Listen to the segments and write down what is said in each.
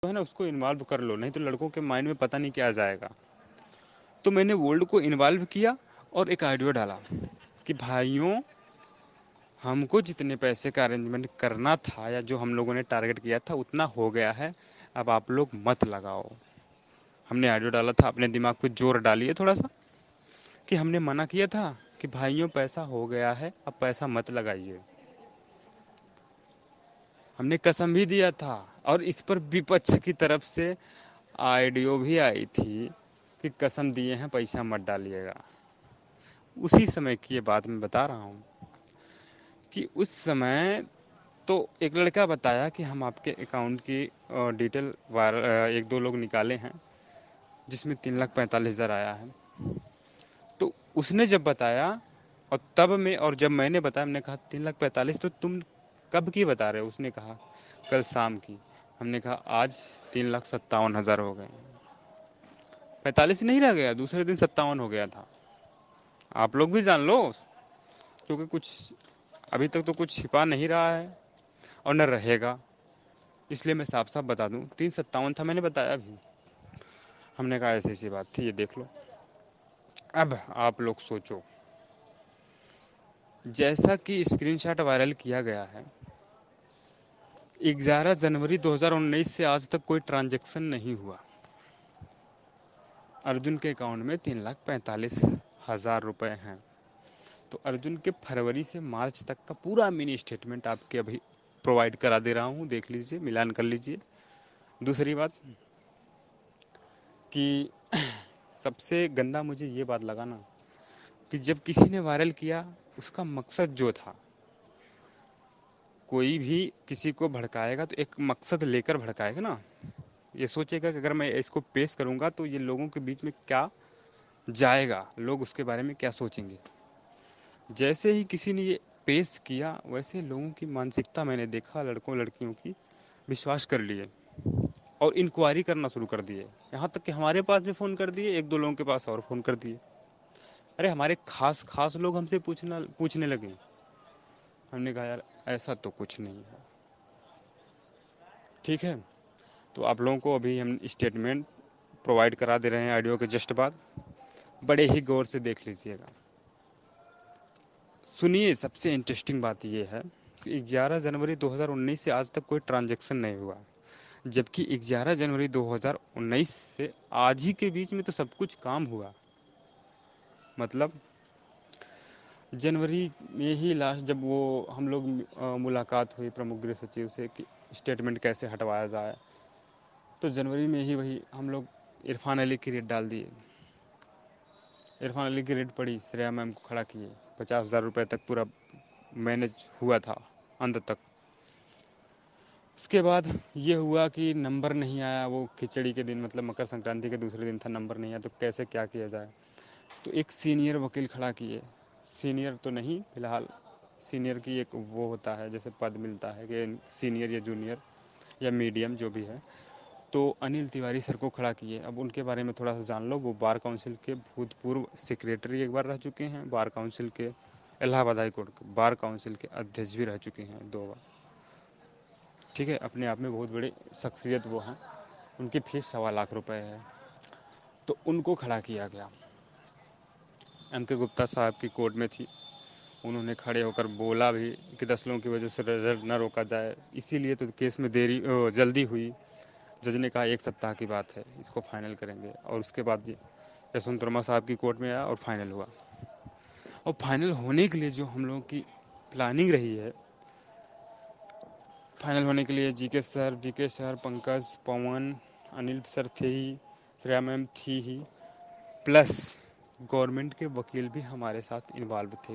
ہے نا اس کو انوالو کر لو، نہیں تو لڑکوں کے مائنڈ میں پتہ نہیں کیا جائے گا. تو میں نے ورلڈ کو انوالو کیا اور ایک آڈیو ڈالا کہ بھائیوں ہم کو جتنے پیسے کا ارینجمنٹ کرنا تھا یا جو ہم لوگوں نے ٹارگیٹ کیا تھا اتنا ہو گیا ہے، اب آپ لوگ مت لگاؤ. ہم نے آڈیو ڈالا تھا، اپنے دماغ پہ زور ڈالیے تھوڑا سا کہ ہم نے منع کیا تھا کہ بھائیوں پیسہ ہو گیا ہے اب پیسہ مت لگائیے. ہم نے قسم بھی دیا تھا اور اس پر وپکش کی طرف سے آڈیو بھی آئی تھی کہ قسم دیے ہیں پیسہ مت ڈالیے گا. اسی سمے کی یہ بات میں بتا رہا ہوں کہ اس سمے تو ایک لڑکا بتایا کہ ہم آپ کے اکاؤنٹ کی ڈیٹیل ایک دو لوگ نکالے ہیں جس میں 3,45,000 آیا ہے. تو اس نے جب بتایا اور تب میں اور جب میں نے بتایا، ہم نے کہا 3,45,000 تو تم کب کی بتا رہے ہو؟ اس نے کہا کل شام کی. ہم نے کہا آج 3,57,000 ہو گئے. 45 نہیں رہ گیا، دوسرے دن 57 ہو گیا تھا. آپ لوگ بھی جان لو کیونکہ کچھ ابھی تک تو کچھ چھپا نہیں رہا ہے اور نہ رہے گا، اس لیے میں صاف صاف بتا دوں 3,57 تھا، میں نے بتایا ابھی. ہم نے کہا ایسی ایسی بات تھی، یہ دیکھ لو. اب آپ لوگ سوچو، جیسا کہ اسکرین شاٹ وائرل کیا گیا ہے 11 جنوری 2019 سے آج تک کوئی ٹرانزیکشن نہیں ہوا. ارجن کے اکاؤنٹ میں 3,45,000 روپے ہیں. تو ارجن کے فروری سے مارچ تک کا پورا منی اسٹیٹمنٹ آپ کے ابھی پرووائڈ کرا دے رہا ہوں، دیکھ لیجئے، ملان کر لیجئے. دوسری بات کہ سب سے گندا مجھے یہ بات لگا نا کہ جب کسی نے وائرل کیا اس کا مقصد جو تھا، کوئی بھی کسی کو بھڑکائے گا تو ایک مقصد لے کر بھڑکائے گا نا. یہ سوچے گا کہ اگر میں اس کو پیش کروں گا تو یہ لوگوں کے بیچ میں کیا جائے گا، لوگ اس کے بارے میں کیا سوچیں گے. جیسے ہی کسی نے یہ پیش کیا ویسے لوگوں کی مانسکتا میں نے دیکھا، لڑکوں لڑکیوں کی وشواس کر لیے اور انکوائری کرنا شروع کر دیے. یہاں تک کہ ہمارے پاس بھی فون کر دیے، ایک دو لوگوں کے پاس اور فون کر دیے. ارے ہمارے خاص لوگ ہم سے پوچھنے لگے. ہم نے کہا یار ایسا تو کچھ نہیں ہے. ٹھیک ہے، تو آپ لوگوں کو ابھی ہم اسٹیٹمنٹ پرووائڈ کرا دے رہے ہیں آڈیو کے جسٹ بعد، بڑے ہی غور سے دیکھ لیجئے گا. سنیے، سب سے انٹرسٹنگ بات یہ ہے کہ 11 جنوری 2019 سے آج تک کوئی ٹرانزیکشن نہیں ہوا، جبکہ 11 جنوری 2019 سے آج ہی کے بیچ میں تو سب کچھ کام ہوا. مطلب جنوری میں ہی لاسٹ جب وہ ہم لوگ ملاقات ہوئی پرمکھ گرہ سچیو سے کہ اسٹیٹمنٹ کیسے ہٹوایا جائے، تو جنوری میں ہی وہی ہم لوگ عرفان علی کی ریٹ ڈال دیے. عرفان علی کی ریٹ پڑی، شرییا میم کو کھڑا کیے، 50,000 روپے تک پورا مینج ہوا تھا اندر تک. اس کے بعد یہ ہوا کہ نمبر نہیں آیا، وہ کھچڑی کے دن مطلب مکر سنکرانتی کے دوسرے دن تھا، نمبر نہیں آیا تو کیسے کیا کیا جائے. تو ایک سینئر وکیل کھڑا کیے، سینئر تو نہیں فی الحال، سینئر کی ایک وہ ہوتا ہے جیسے پد ملتا ہے کہ سینئر یا جونیئر یا میڈیم جو بھی ہے. تو انل تیواری سر کو کھڑا کیے. اب ان کے بارے میں تھوڑا سا جان لو. وہ بار کونسل کے بھوتپورو سیکریٹری ایک بار رہ چکے ہیں، بار کونسل کے الہ آباد ہائی کورٹ کے بار کونسل کے ادھیش بھی رہ چکے ہیں 2 بار. ٹھیک ہے، اپنے آپ میں بہت بڑی شخصیت وہ ہیں. ان کی فیس 1.25 لاکھ ہے. تو ان کو کھڑا کیا گیا. ایم کے گپتا صاحب کی کورٹ میں تھی، انہوں نے کھڑے ہو کر بولا بھی کہ 10 لوگوں کی وجہ سے رزلٹ نہ روکا جائے، اسی لیے تو کیس میں جلدی ہوئی. جج نے کہا 1 سپتاہ کی بات ہے، اس کو فائنل کریں گے. اور اس کے بعد یشونت ورما صاحب کی کورٹ میں آیا اور فائنل ہوا. اور فائنل ہونے کے لیے جو ہم لوگوں کی پلاننگ رہی ہے، فائنل ہونے کے لیے جی کے سر، وی کے سر، پنکج، پون، انل سر تھے ہی، شرییا میم تھی ہی، پلس گورنمنٹ کے وکیل بھی ہمارے ساتھ انوالو تھے،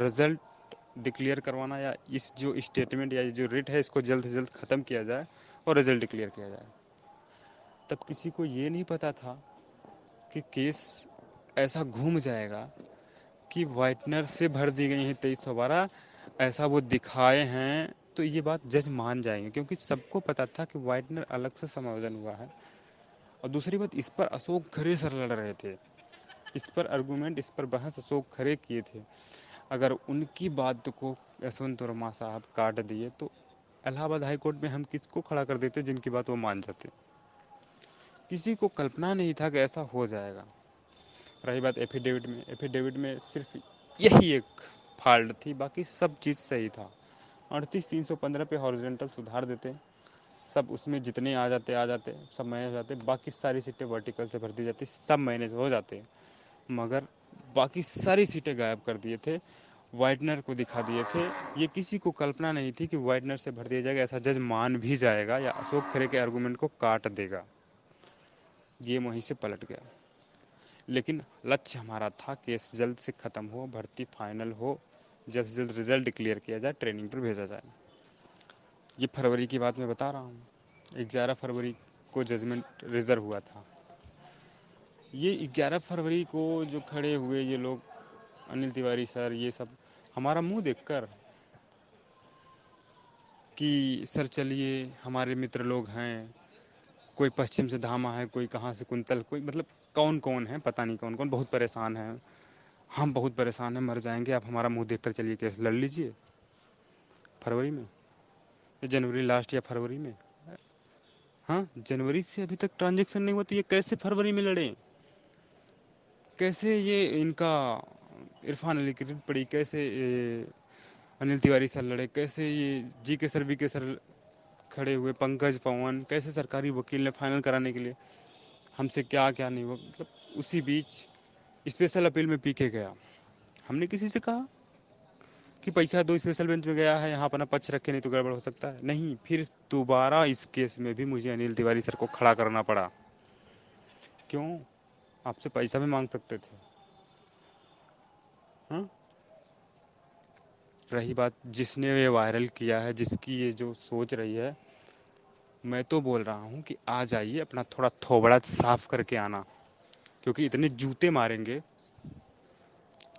رزلٹ ڈکلیئر کروانا، یا اس جو اسٹیٹمنٹ یا جو ریٹ ہے اس کو جلد سے جلد ختم کیا جائے اور رزلٹ ڈکلیئر کیا جائے. تب کسی کو یہ نہیں پتا تھا کہ کیس ایسا گھوم جائے گا کہ وائٹنر سے بھر دی گئی ہیں 2312. ایسا وہ دکھائے ہیں تو یہ بات جج مان جائیں گے، کیونکہ سب کو پتا تھا کہ وائٹنر الگ سے سماوادن ہوا ہے. اور دوسری بات، اس پر اشوک کھرے سر لڑ رہے تھے، اس پر آرگومنٹ، اس پر بحث اشوک کھرے کیے تھے. اگر ان کی بات کو یشونت ورما صاحب کاٹ دیے تو الہ آباد ہائی کورٹ میں ہم کس کو کھڑا کر دیتے جن کی بات وہ مان جاتے. کسی کو کلپنا نہیں تھا کہ ایسا ہو جائے گا. رہی بات ایفیڈیوٹ میں صرف یہی ایک فالٹ تھی، باقی سب چیز صحیح تھا. 38,315 پہ ہارزونٹل سدھار دیتے، سب اس میں جتنے آ جاتے سب مینیج ہو جاتے. باقی ساری سیٹیں ورٹیکل سے بھر دی جاتی، سب مینیج ہو جاتے. مگر باقی ساری سیٹیں غائب کر دیے تھے، وائٹنر کو دکھا دیے تھے. یہ کسی کو کلپنا نہیں تھی کہ وائٹنر سے بھر دیا جائے گا، ایسا جج مان بھی جائے گا یا اشوک کھرے کے آرگومنٹ کو کاٹ دے گا. گیم وہیں سے پلٹ گیا. لیکن لکشیہ ہمارا تھا کیس جلد سے ختم ہو، بھرتی فائنل ہو، جلد سے جلد رزلٹ ڈکلیئر کیا جائے، ٹریننگ پر بھیجا جائے. یہ فروری کی بات میں بتا رہا ہوں. 11 فروری کو ججمنٹ ریزرو ہوا تھا. یہ 11 فروری کو جو کھڑے ہوئے یہ لوگ، انل تیواری سر، یہ سب ہمارا منہ دیکھ کر کہ سر چلیے ہمارے متر لوگ ہیں، کوئی پشچم سے دھاما ہے، کوئی کہاں سے کنتل، کوئی مطلب کون کون ہے پتہ نہیں، کون کون بہت پریشان ہیں، ہم بہت پریشان ہیں، مر جائیں گے، آپ ہمارا منہ دیکھ کر چلیے کیس لڑ لیجئے. فروری میں، جنوری لاسٹ یا فروری میں. ہاں جنوری سے ابھی تک ٹرانزیکشن نہیں ہوا تو یہ کیسے فروری میں لڑیں؟ کیسے یہ ان کا عرفان علی کی ریٹ پڑی، کیسے انل تیواری سر لڑے، کیسے یہ جی کے سر وی کے سر کھڑے ہوئے، پنکج پون، کیسے سرکاری وکیل نے فائنل کرانے کے لیے ہم سے کیا کیا نہیں ہوا. مطلب اسی بیچ اسپیشل اپیل میں پی کے گیا. ہم نے کسی سے کہا کہ پیسہ دو، اسپیشل بینچ میں گیا ہے، یہاں اپنا پکچ رکھے نہیں تو گڑبڑ ہو سکتا ہے. نہیں، پھر دوبارہ اس کیس میں بھی مجھے انل تیواری سر کو کھڑا کرنا پڑا. کیوں؟ آپ سے پیسہ بھی مانگ سکتے تھے. ہاں، رہی بات جس نے یہ وائرل کیا ہے، جس کی یہ جو سوچ رہی ہے، میں تو بول رہا ہوں کہ آ جائیے، اپنا تھوڑا تھوبڑا صاف کر کے آنا، کیونکہ اتنے جوتے ماریں گے.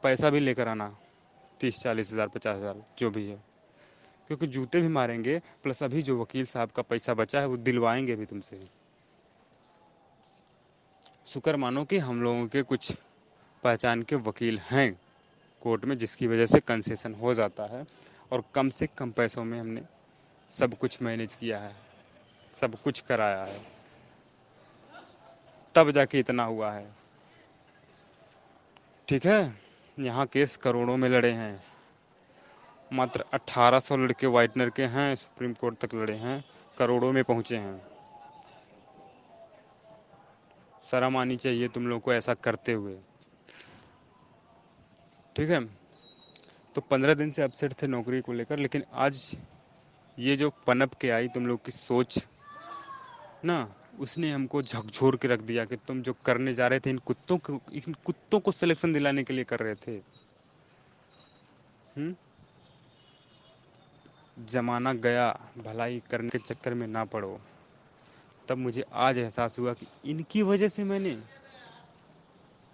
پیسہ بھی لے کر آنا، 30,000 40,000 50,000 جو بھی ہے، کیونکہ جوتے بھی ماریں گے، پلس ابھی جو وکیل صاحب کا پیسہ بچا ہے وہ دلوائیں گے بھی تم سے. شکر مانو کہ ہم لوگوں کے کچھ پہچان کے وکیل ہیں کورٹ میں، جس کی وجہ سے کنسیشن ہو جاتا ہے، اور کم سے کم پیسوں میں ہم نے سب کچھ مینیج کیا ہے، سب کچھ کرایا ہے، تب جا کے اتنا ہوا ہے. ٹھیک ہے، یہاں کیس کروڑوں میں لڑے ہیں. ماتر 1800 لڑکے وائٹنر کے ہیں، سپریم کورٹ تک لڑے ہیں، کروڑوں میں پہنچے ہیں. شرم آنی چاہیے تم لوگ کو ایسا کرتے ہوئے. ٹھیک ہے، تو 15 دن سے اپسیٹ تھے نوکری کو لے کر، لیکن آج یہ جو پنپ کے آئی تم لوگ کی سوچ نا، اس نے ہم کو جھکجھور کے رکھ دیا کہ تم جو کرنے جا رہے تھے ان کتوں کو سلیکشن دلانے کے لیے کر رہے تھے. زمانہ گیا، بھلائی کرنے کے چکر میں نہ پڑو. تب مجھے آج احساس ہوا کہ ان کی وجہ سے میں نے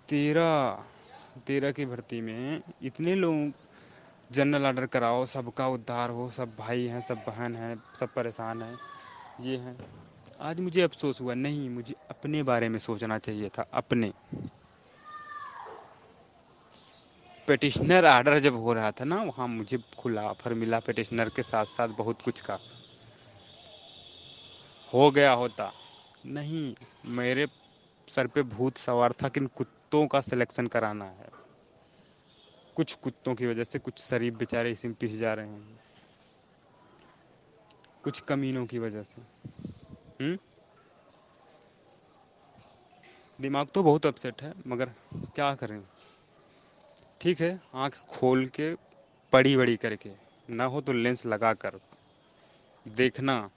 13 کی بھرتی میں اتنے لوگ جنرل آرڈر کراؤ، سب کا ادھار ہو، سب بھائی ہیں، سب بہن ہیں، سب پریشان ہیں، یہ ہیں. آج مجھے افسوس ہوا، نہیں، مجھے اپنے بارے میں سوچنا چاہیے تھا. اپنے پٹیشنر آرڈر جب ہو رہا تھا نا، وہاں مجھے کھلا آفر ملا پٹیشنر کے ساتھ ساتھ بہت کچھ کا. ہو گیا ہوتا نہیں، میرے سر پہ بھوت سوار تھا کہ ان کتوں کا سلیکشن کرانا ہے. کچھ کتوں کی وجہ سے کچھ شریف بیچارے اسی میں پس جا رہے ہیں، کچھ کمینوں کی وجہ سے. دماغ تو بہت اپسیٹ ہے، مگر کیا کریں. ٹھیک ہے، آنکھ کھول کے بڑی بڑی کر کے، نہ ہو تو لینس لگا کر دیکھنا.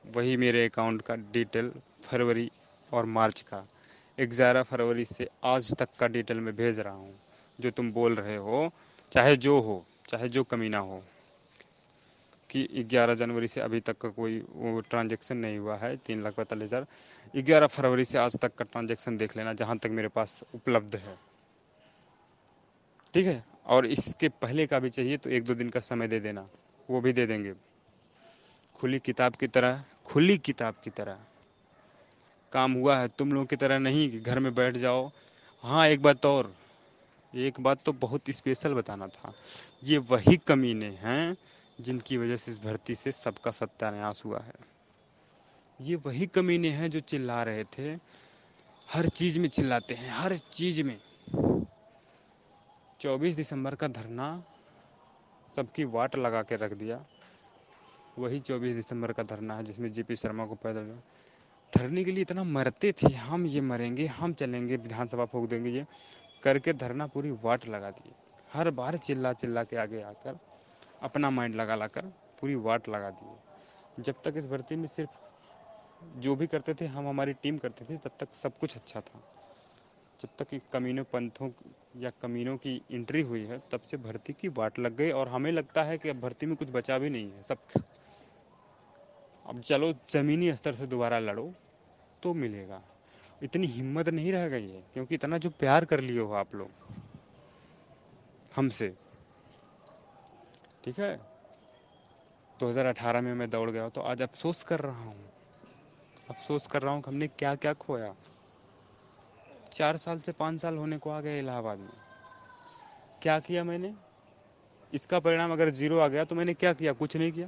وہی میرے اکاؤنٹ کا ڈیٹیل فروری اور مارچ کا 11 فروری سے آج تک کا ڈیٹیل میں بھیج رہا ہوں. جو تم بول رہے ہو، چاہے جو ہو، چاہے جو کمینہ ہو، کہ 11 جنوری سے ابھی تک کا کوئی وہ ٹرانزیکشن نہیں ہوا ہے. 3,45,000 11 فروری سے آج تک کا ٹرانزیکشن دیکھ لینا، جہاں تک میرے پاس اپلبدھ ہے. ٹھیک ہے، اور اس کے پہلے کا بھی چاہیے تو 1-2 دن کا سمے دے دینا، وہ بھی دے دیں گے. کھلی کتاب کی طرح، کھلی کتاب کی طرح کام ہوا ہے. تم لوگوں کی طرح نہیں کہ گھر میں بیٹھ جاؤ. ہاں، ایک بات تو بہت اسپیشل بتانا تھا. یہ وہی کمینے ہیں جن کی وجہ سے اس بھرتی سے سب کا ستیہ ناش ہوا ہے۔ یہ وہی کمینے ہیں جو چلا رہے تھے، ہر چیز میں چلاتے ہیں، ہر چیز میں۔ 24 دسمبر کا دھرنا سب کی واٹ لگا کے رکھ دیا، وہی 24 دسمبر کا دھرنا ہے جس میں جے پی شرما کو پیدل دھرنے کے لیے اتنا مرتے تھے، ہم یہ مریں گے، ہم چلیں گے، ودھان سبھا پھونک دیں گے، یہ کر کے دھرنا پوری واٹ لگا دیے۔ ہر بار چلا چلا کے آگے آ کر اپنا مائنڈ لگا کر پوری واٹ لگا دیے۔ جب تک اس بھرتی میں صرف جو بھی کرتے تھے ہم، ہماری ٹیم کرتے تھے، تب تک سب کچھ اچھا تھا۔ جب تک کہ کمینوں پنتھوں یا کمینوں کی انٹری ہوئی ہے، تب سے بھرتی کی واٹ لگ گئی، اور ہمیں لگتا ہے کہ اب بھرتی میں کچھ بچا بھی نہیں ہے، سب اب چلو زمینی استر سے دوبارہ لڑو تو ملے گا۔ اتنی ہمت نہیں رہ گئی ہے، کیونکہ اتنا جو پیار کر لیے ہو آپ لوگ ہم سے، ٹھیک ہے۔ 2018 میں دوڑ گیا تو آج افسوس کر رہا ہوں، افسوس کر رہا ہوں کہ ہم نے کیا کیا کھویا۔ 4 سال سے 5 سال ہونے کو آ گئے الہ آباد میں، کیا کیا میں نے؟ اس کا پریڑام اگر 0 آ گیا تو میں نے کیا کیا؟ کچھ نہیں کیا۔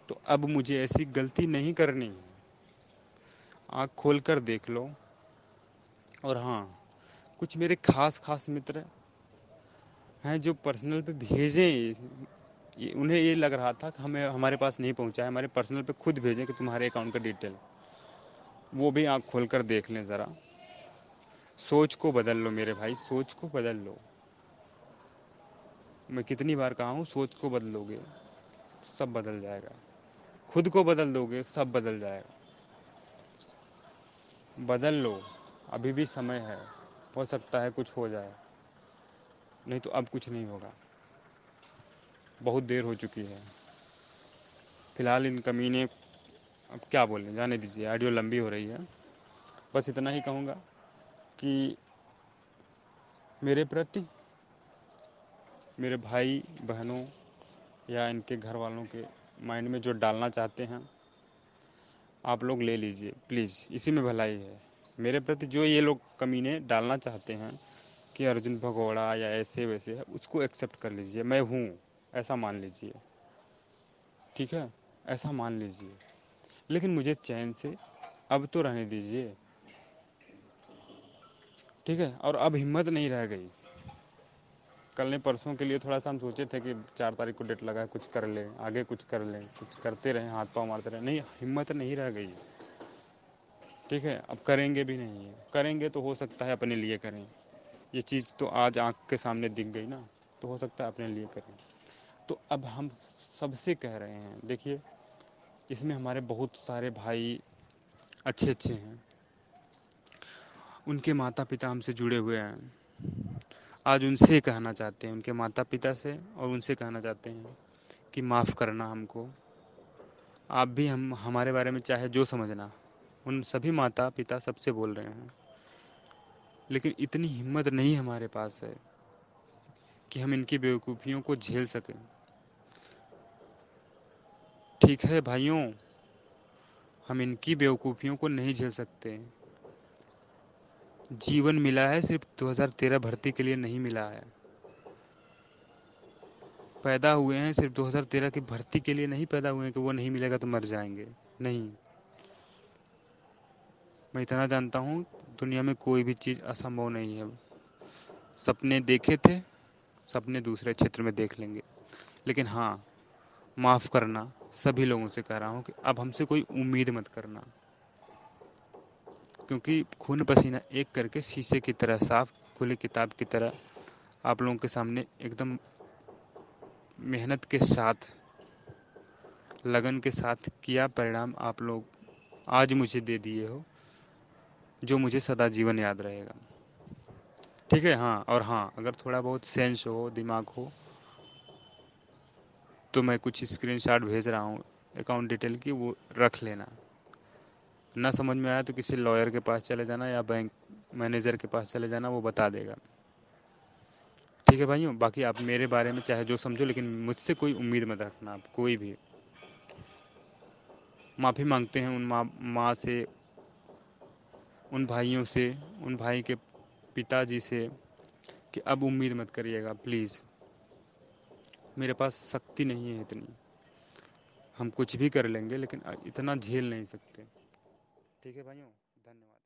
تو اب مجھے ایسی غلطی نہیں کرنی، آنکھ کھول کر دیکھ لو۔ اور ہاں، کچھ میرے خاص متر ہیں جو پرسنل پہ بھیجیں، انہیں یہ لگ رہا تھا کہ ہمیں ہمارے پاس نہیں پہنچا ہے، ہمارے پرسنل پہ خود بھیجیں کہ تمہارے اکاؤنٹ کا ڈیٹیل، وہ بھی آنکھ کھول کر دیکھ لیں ذرا۔ سوچ کو بدل لو میرے بھائی، سوچ کو بدل لو۔ میں کتنی بار کہا ہوں، سوچ کو بدلو گے سب بدل جائے گا، خود کو بدل دو گے سب بدل جائے گا۔ بدل لو، ابھی بھی سمے ہے، ہو سکتا ہے کچھ ہو جائے، نہیں تو اب کچھ نہیں ہوگا، بہت دیر ہو چکی ہے۔ فی الحال ان کمینے، اب کیا بولیں، جانے دیجیے، آڈیو لمبی ہو رہی ہے۔ بس اتنا ہی کہوں گا کہ میرے پرتی، میرے بھائی بہنوں یا ان کے گھر والوں کے مائنڈ میں جو ڈالنا چاہتے ہیں آپ لوگ لے لیجئے پلیز، اسی میں بھلائی ہے۔ میرے پرتی جو یہ لوگ کمینے ڈالنا چاہتے ہیں کہ ارجن بھگوڑا یا ایسے ویسے ہے، اس کو ایکسیپٹ کر لیجئے، میں ہوں ایسا مان لیجئے، ٹھیک ہے، ایسا مان لیجئے، لیکن مجھے چین سے اب تو رہنے دیجئے، ٹھیک ہے۔ اور اب ہمت نہیں رہ گئی، کل نے پرسوں کے لیے تھوڑا سا ہم سوچے تھے کہ 4 تاریخ کو ڈیٹ لگا ہے، کچھ کر لیں آگے، کچھ کر لیں، کچھ کرتے رہیں، ہاتھ پاؤں مارتے رہیں، نہیں، ہمت نہیں رہ گئی، ٹھیک ہے۔ اب کریں گے بھی نہیں ہے، کریں گے تو ہو سکتا ہے اپنے لیے کریں، یہ چیز تو آج آنکھ کے سامنے دکھ گئی نا، تو ہو سکتا ہے اپنے لیے کریں۔ تو اب ہم سب سے کہہ رہے ہیں، دیکھیے اس میں ہمارے بہت سارے بھائی اچھے ہیں، ان کے ماتا پتا ہم سے جڑے ہوئے ہیں، آج ان سے کہنا چاہتے ہیں، ان کے ماتا پتا سے، اور ان سے کہنا چاہتے ہیں کہ معاف کرنا ہم کو۔ آپ بھی ہمارے بارے میں چاہے جو سمجھنا، ان سبھی ماتا پتا سب سے بول رہے ہیں، لیکن اتنی ہمت نہیں ہمارے پاس ہے کہ ہم ان کی بیوقوفیوں کو جھیل سکیں، ٹھیک ہے بھائیوں، ہم ان کی بیوقوفیوں کو نہیں جھیل سکتے۔ جیون ملا ہے صرف 2013 بھرتی کے لیے نہیں ملا ہے، پیدا ہوئے ہیں صرف 2013 کی بھرتی کے لیے نہیں پیدا ہوئے ہیں کہ وہ نہیں ملے گا تو مر جائیں گے، نہیں۔ میں اتنا جانتا ہوں، دنیا میں کوئی بھی چیز اسمبھو نہیں ہے، سپنے دیکھے تھے، سپنے دوسرے چھیتر میں دیکھ لیں گے، لیکن ہاں، معاف کرنا، سبھی لوگوں سے کہہ رہا ہوں کہ اب ہم سے کوئی امید مت کرنا، کیونکہ خون پسینہ ایک کر کے شیشے کی طرح صاف، کھلی کتاب کی طرح آپ لوگوں کے سامنے ایک دم محنت کے ساتھ، لگن کے ساتھ کیا، پریڑام آپ لوگ آج مجھے دے دیے ہو، جو مجھے سدا جیون یاد رہے گا، ٹھیک ہے۔ ہاں، اور ہاں، اگر تھوڑا بہت سینس ہو، دماغ ہو، تو میں کچھ اسکرین شاٹ بھیج رہا ہوں اکاؤنٹ ڈیٹیل کی، وہ رکھ لینا، نہ سمجھ میں آیا تو کسی لائر کے پاس چلے جانا یا بینک مینیجر کے پاس چلے جانا، وہ بتا دے گا، ٹھیک ہے بھائیوں۔ باقی آپ میرے بارے میں چاہے جو سمجھو، لیکن مجھ سے کوئی امید مت رکھنا، آپ کوئی بھی۔ معافی مانگتے ہیں ان ماں سے، ان بھائیوں سے، ان بھائی کے پتا جی سے، کہ اب امید مت کریے گا پلیز، میرے پاس سختی نہیں ہے اتنی، ہم کچھ بھی کر لیں گے لیکن اتنا جھیل نہیں سکتے. ٹھیک ہے بھائیوں، دھنیہ واد.